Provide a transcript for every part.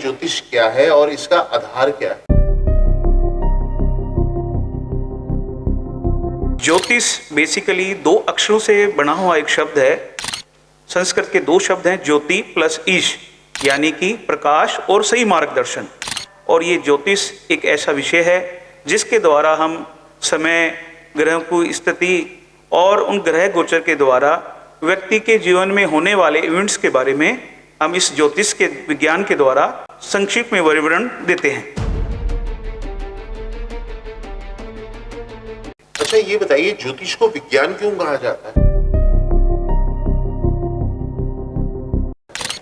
ज्योतिष क्या है और इसका आधार क्या है? ज्योतिष बेसिकली दो अक्षरों से बना हुआ एक शब्द है। संस्कृत के दो शब्द हैं, ज्योति प्लस ईश, यानी कि प्रकाश और सही मार्गदर्शन। और ये ज्योतिष एक ऐसा विषय है जिसके द्वारा हम समय, ग्रहों की स्थिति और उन ग्रह गोचर के द्वारा व्यक्ति के जीवन में होने वाले इवेंट्स के बारे में हम इस ज्योतिष के विज्ञान के द्वारा संक्षिप्त में विवरण देते हैं। अच्छा, ये बताइए, ज्योतिष को विज्ञान क्यों कहा जाता है?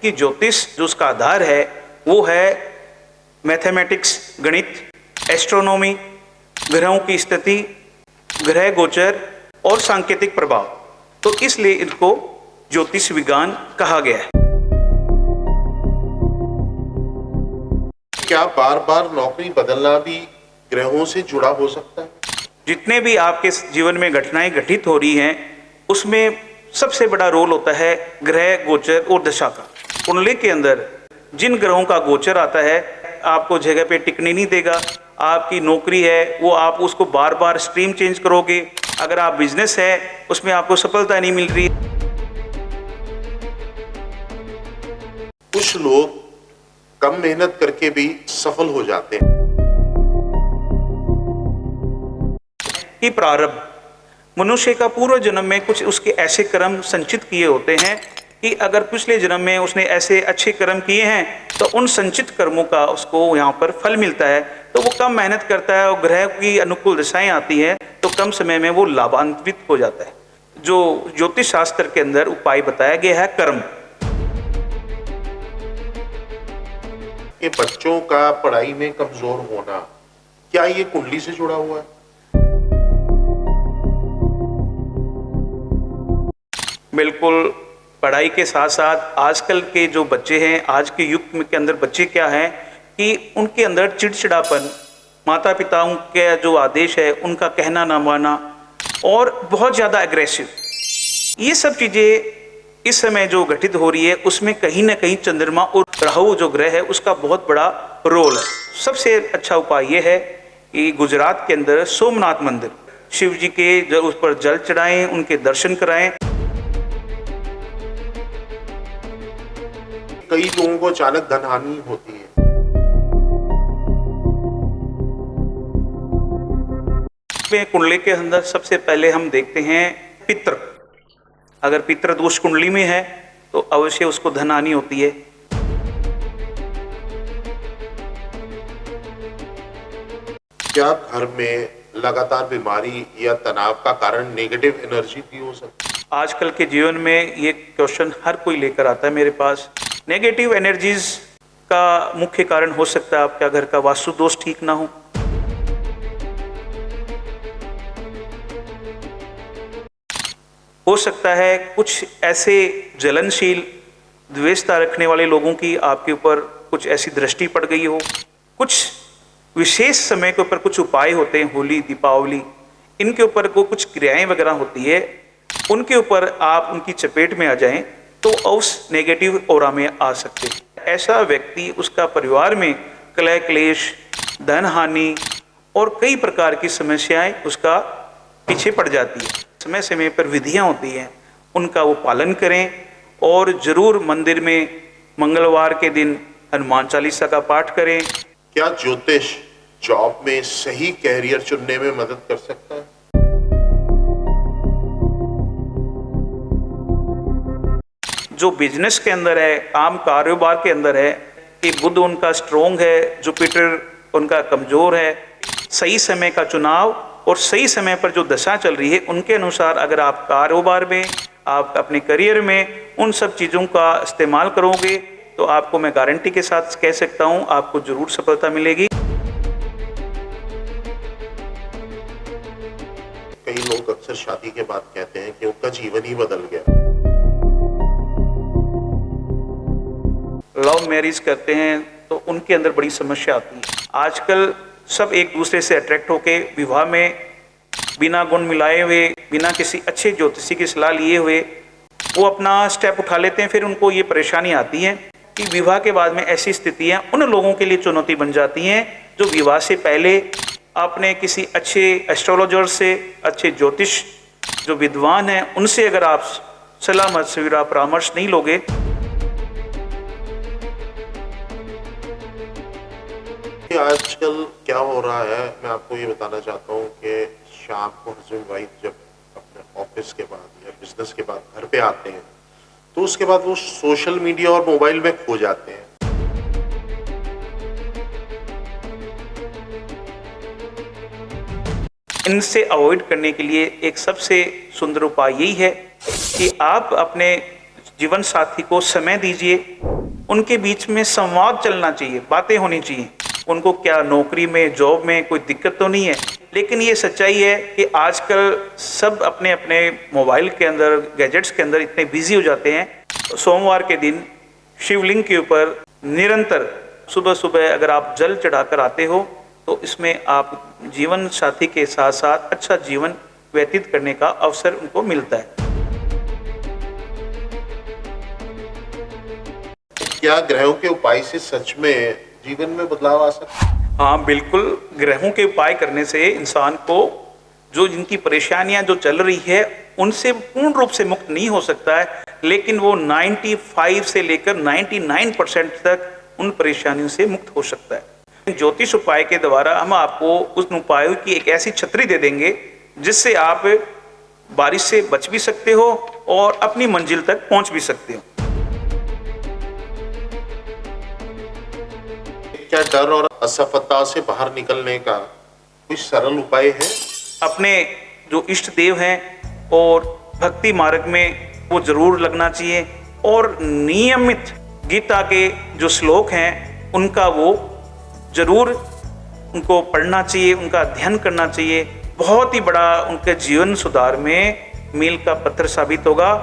कि ज्योतिष जो उसका आधार है वो है मैथमेटिक्स, गणित, एस्ट्रोनॉमी, ग्रहों की स्थिति, ग्रह गोचर और सांकेतिक प्रभाव। तो इसलिए इनको ज्योतिष विज्ञान कहा गया है। क्या बार बार नौकरी बदलना भी ग्रहों से जुड़ा हो सकता है? जितने भी आपके जीवन में घटनाएं घटित हो रही हैं उसमें सबसे बड़ा रोल होता है ग्रह गोचर और दशा का। कुंडली के अंदर जिन ग्रहों का गोचर आता है आपको जगह पे टिकने नहीं देगा। आपकी नौकरी है वो आप उसको बार बार स्ट्रीम चेंज करोगे। अगर आप बिजनेस है उसमें आपको सफलता नहीं मिल रही। कुछ लोग कम मेहनत करके भी सफल हो जाते हैं। कि प्रारब्ध, मनुष्य का पूर्व जन्म में कुछ उसके ऐसे कर्म संचित किए होते हैं कि अगर पिछले जन्म में उसने ऐसे अच्छे कर्म किए हैं तो उन संचित कर्मों का उसको यहाँ पर फल मिलता है। तो वो कम मेहनत करता है और ग्रह की अनुकूल दशाएं आती हैं तो कम समय में वो लाभान्वित हो जाता है। जो ज्योतिष शास्त्र के अंदर उपाय बताया गया है कर्म। ये बच्चों का पढ़ाई में कमजोर होना, क्या ये कुंडली से जुड़ा हुआ है? बिल्कुल, पढ़ाई के साथ साथ आजकल के जो बच्चे हैं, आज के युग के अंदर बच्चे क्या हैं कि उनके अंदर चिड़चिड़ापन, माता पिताओं के जो आदेश है उनका कहना ना मानना और बहुत ज़्यादा एग्रेसिव, ये सब चीज़ें इस समय जो घटित हो रही है उसमें कहीं ना कहीं चंद्रमा और राहु जो ग्रह है उसका बहुत बड़ा रोल है। सबसे अच्छा उपाय ये है कि गुजरात के अंदर सोमनाथ मंदिर, शिव जी के उस पर जल चढ़ाएं, उनके दर्शन कराएं। कई लोगों को अचानक धन हानि होती है। कुंडली के अंदर सबसे पहले हम देखते हैं पितृ। अगर पितृ दोष कुंडली में है तो अवश्य उसको धन हानि होती है। क्या घर में लगातार बीमारी या तनाव का कारण नेगेटिव एनर्जी भी हो सकती है? आजकल के जीवन में ये क्वेश्चन हर कोई लेकर आता है मेरे पास। नेगेटिव एनर्जीज का मुख्य कारण हो सकता है आपका घर का वास्तु दोष ठीक ना हो सकता है कुछ ऐसे जलनशील द्वेषता रखने वाले लोगों की आपके ऊपर कुछ ऐसी दृष्टि पड़ गई हो। कुछ विशेष समय के ऊपर कुछ उपाय होते हैं, होली, दीपावली, इनके ऊपर को कुछ क्रियाएं वगैरह होती है, उनके ऊपर आप उनकी चपेट में आ जाएं तो उस नेगेटिव ऑरा में आ सकते हैं। ऐसा व्यक्ति, उसका परिवार में कलह क्लेश, धन हानि और कई प्रकार की समस्याएं उसका पीछे पड़ जाती है। समय समय पर विधियां होती हैं, उनका वो पालन करें और जरूर मंदिर में मंगलवार के दिन हनुमान चालीसा का पाठ करें। क्या ज्योतिष जॉब में सही कैरियर चुनने में मदद कर सकता है? जो बिजनेस के अंदर है, काम कारोबार के अंदर है कि बुध उनका स्ट्रोंग है, जुपिटर उनका कमजोर है, सही समय का चुनाव और सही समय पर जो दशा चल रही है उनके अनुसार अगर आप कारोबार में, आप अपने करियर में उन सब चीज़ों का इस्तेमाल करोगे तो आपको मैं गारंटी के साथ कह सकता हूं आपको जरूर सफलता मिलेगी। कई लोग अक्सर शादी के बाद कहते हैं कि उनका जीवन ही बदल गया। लव मैरिज करते हैं तो उनके अंदर बड़ी समस्या आती है। आजकल सब एक दूसरे से अट्रैक्ट होके विवाह में बिना गुण मिलाए हुए, बिना किसी अच्छे ज्योतिषी की सलाह लिए हुए वो अपना स्टेप उठा लेते हैं, फिर उनको ये परेशानी आती है कि विवाह के बाद में ऐसी स्थितियां उन लोगों के लिए चुनौती बन जाती हैं जो विवाह से पहले आपने किसी अच्छे एस्ट्रोलॉजर से, अच्छे ज्योतिष जो विद्वान हैं, उनसे अगर आप सलाह मशविरा परामर्श नहीं लोगे आजकल क्या हो रहा है, मैं आपको ये बताना चाहता हूँ कि शाम को हस्बैंड वाइफ जब अपने ऑफिस के बाद या बिजनेस के बाद घर पे आते हैं तो उसके बाद वो सोशल मीडिया और मोबाइल में खो जाते हैं। इनसे अवॉइड करने के लिए एक सबसे सुंदर उपाय यही है कि आप अपने जीवन साथी को समय दीजिए, उनके बीच में संवाद चलना चाहिए, बातें होनी चाहिए। उनको क्या नौकरी में, जॉब में कोई दिक्कत तो नहीं है, लेकिन ये सच्चाई है कि आजकल सब अपने अपने मोबाइल के अंदर, गैजेट्स के अंदर इतने बिजी हो जाते हैं। तो सोमवार के दिन शिवलिंग के ऊपर निरंतर सुबह सुबह अगर आप जल चढ़ाकर आते हो तो इसमें आप जीवन साथी के साथ साथ अच्छा जीवन व्यतीत करने का अवसर उनको मिलता है। क्या ग्रहों के उपाय से सच में जीवन में बदलाव आ सकता है? हाँ बिल्कुल, ग्रहों के उपाय करने से इंसान को जो जिनकी परेशानियां जो चल रही है उनसे पूर्ण रूप से मुक्त नहीं हो सकता है, लेकिन वो 95 से लेकर 99% तक उन परेशानियों से मुक्त हो सकता है। ज्योतिष उपाय के द्वारा हम आपको उस उपायों की एक ऐसी छतरी दे देंगे जिससे आप बारिश से बच भी सकते हो और अपनी मंजिल तक पहुंच भी सकते हो। क्या डर और असफलता से बाहर निकलने का कोई सरल उपाय है? अपने जो इष्ट देव हैं और भक्ति मार्ग में वो जरूर लगना चाहिए और नियमित गीता के जो श्लोक हैं उनका वो जरूर उनको पढ़ना चाहिए, उनका अध्ययन करना चाहिए। बहुत ही बड़ा उनके जीवन सुधार में मील का पत्थर साबित होगा।